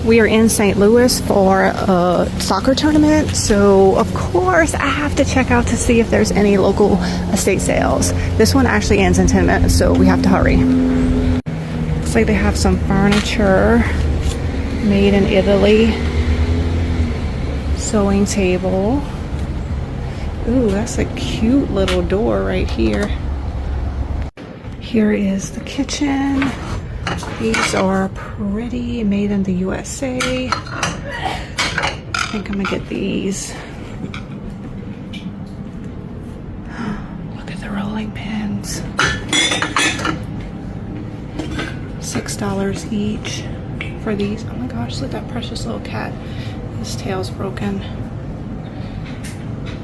We are in St. Louis for a soccer tournament, so of course I have to check out to see if there's any local estate sales. This one actually ends in 10 minutes, so we have to hurry. Looks like they have some furniture made in Italy. Sewing table. Ooh, that's a cute little door right here. Here is the kitchen. These are pretty, made in the USA. I think I'm gonna get these. Look at the rolling pins. $6 each for these. Oh my gosh, look at that precious little cat. His tail's broken.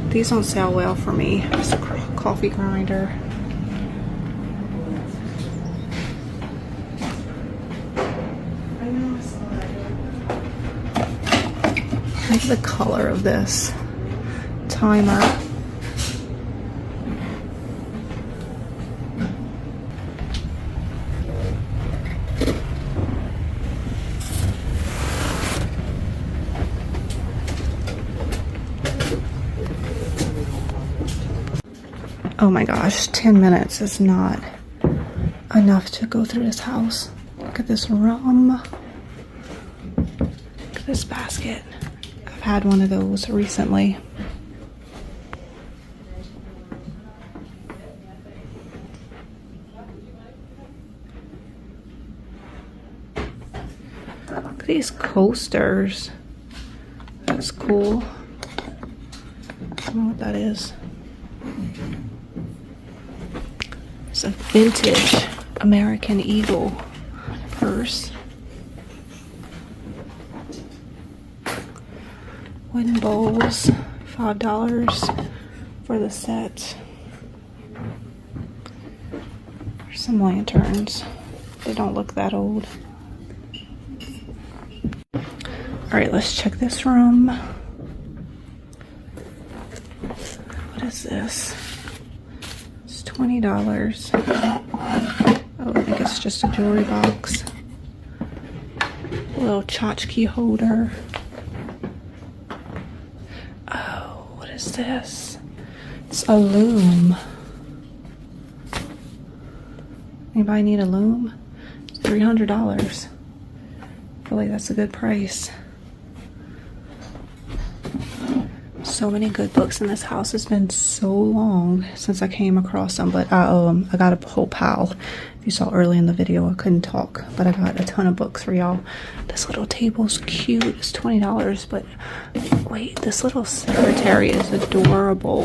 These don't sell well for me. It's a coffee grinder. Look at the color of this timer. Oh my gosh, 10 minutes is not enough to go through this house. Look at this rum. Look at this basket. I've had one of those recently. Look at these coasters. That's cool. I don't know what that is. It's a vintage American Eagle purse. Wooden bowls, $5 for the set. There's some lanterns. They don't look that old. Alright, let's check this room. What is this? It's $20. Oh, I think it's just a jewelry box. A little tchotchke holder. Oh, what is this? It's a loom. Anybody need a loom? It's $300. I feel like that's a good price. So many good books in this house. It's been so long since I came across them, but I got a whole pile. If you saw early in the video, I couldn't talk, but I got a ton of books for y'all. This little table's cute. It's $20, but wait, this little secretary is adorable.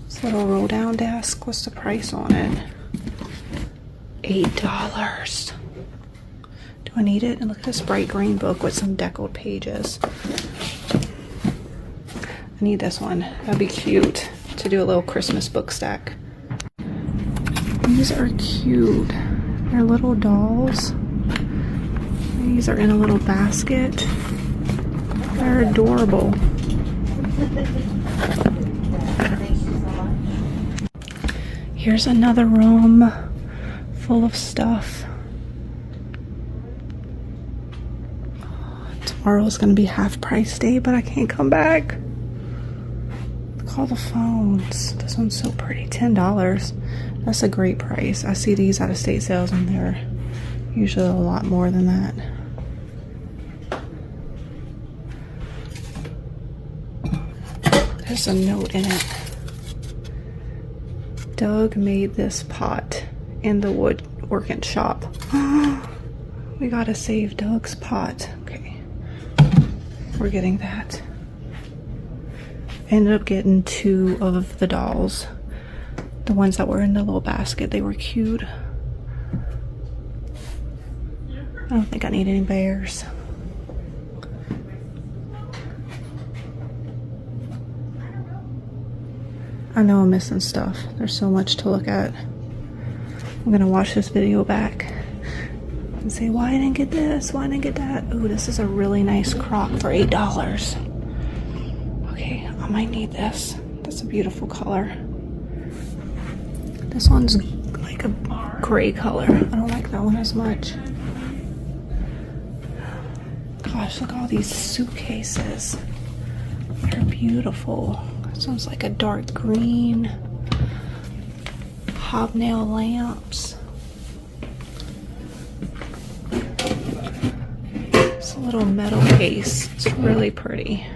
This little roll down desk, what's the price on it? $8. Do I need it? And look at this bright green book with some deckled pages. I need this one. That'd be cute to do a little Christmas book stack. These are cute. They're little dolls. These are in a little basket. They're adorable. Here's another room full of stuff. Tomorrow's gonna be half price day, but I can't come back. Look at all the phones. This one's so pretty. $10. That's a great price. I see these at estate sales and they're usually a lot more than that. There's a note in it. Doug made this pot in the woodworking shop. We gotta save Doug's pot. Okay. We're getting that. Ended up getting 2 of the dolls. The ones that were in the little basket, they were cute. I don't think I need any bears. I know I'm missing stuff. There's so much to look at. I'm gonna watch this video back and say, why I didn't get this? Why I didn't get that? Ooh, this is a really nice crock for $8. Okay, I might need this. That's a beautiful color. This one's like a gray color. I don't like that one as much. gosh, look at all these suitcases. They're beautiful. This one's like a dark green. Hobnail lamps. It's a little metal case. It's really pretty.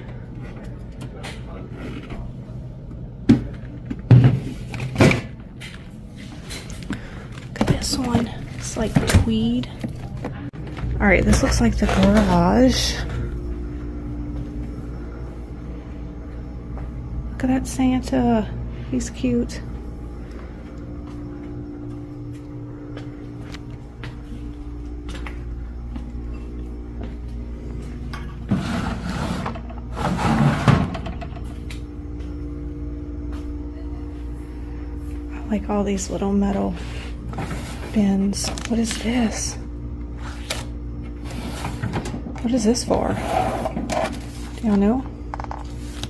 Look at this one. It's like tweed. Alright, this looks like the garage. Look at that Santa. He's cute. I like all these little metal bins. What is this? What is this for? Do y'all know?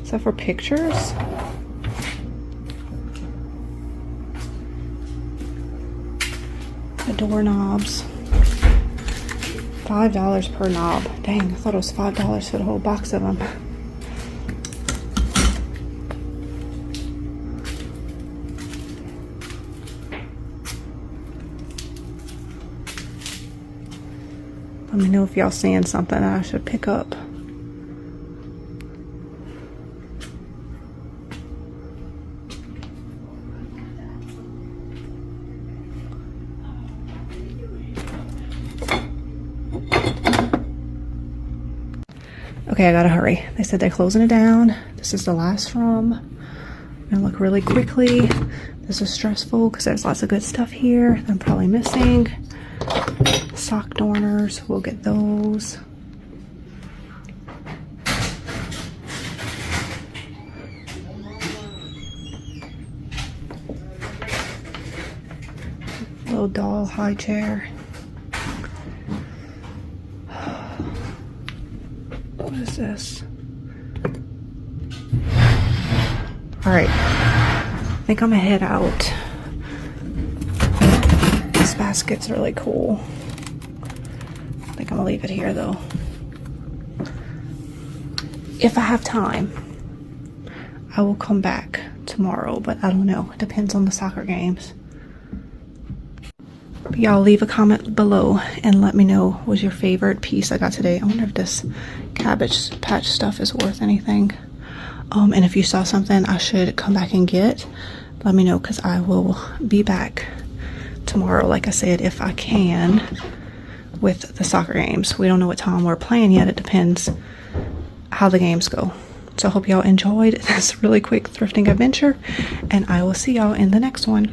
Is that for pictures? The doorknobs. $5 per knob. Dang, I thought it was $5 for the whole box of them. Let me know if y'all seeing something that I should pick up. Okay, I gotta hurry. They said they're closing it down. This is the last room. I'm gonna look really quickly. This is stressful because there's lots of good stuff here that I'm probably missing. Sock dorners, we'll get those. Little doll high chair. What is this? All right, I think I'm gonna head out. This basket's really cool. I think I'm gonna leave it here though. If I have time, I will come back tomorrow, but I don't know. It depends on the soccer games. But y'all leave a comment below and let me know what was your favorite piece I got today. I wonder if this Cabbage Patch stuff is worth anything. And if you saw something I should come back and get, let me know because I will be back tomorrow, like I said, if I can, with the soccer games. We don't know what time we're playing yet. It depends how the games go. So I hope y'all enjoyed this really quick thrifting adventure, and I will see y'all in the next one.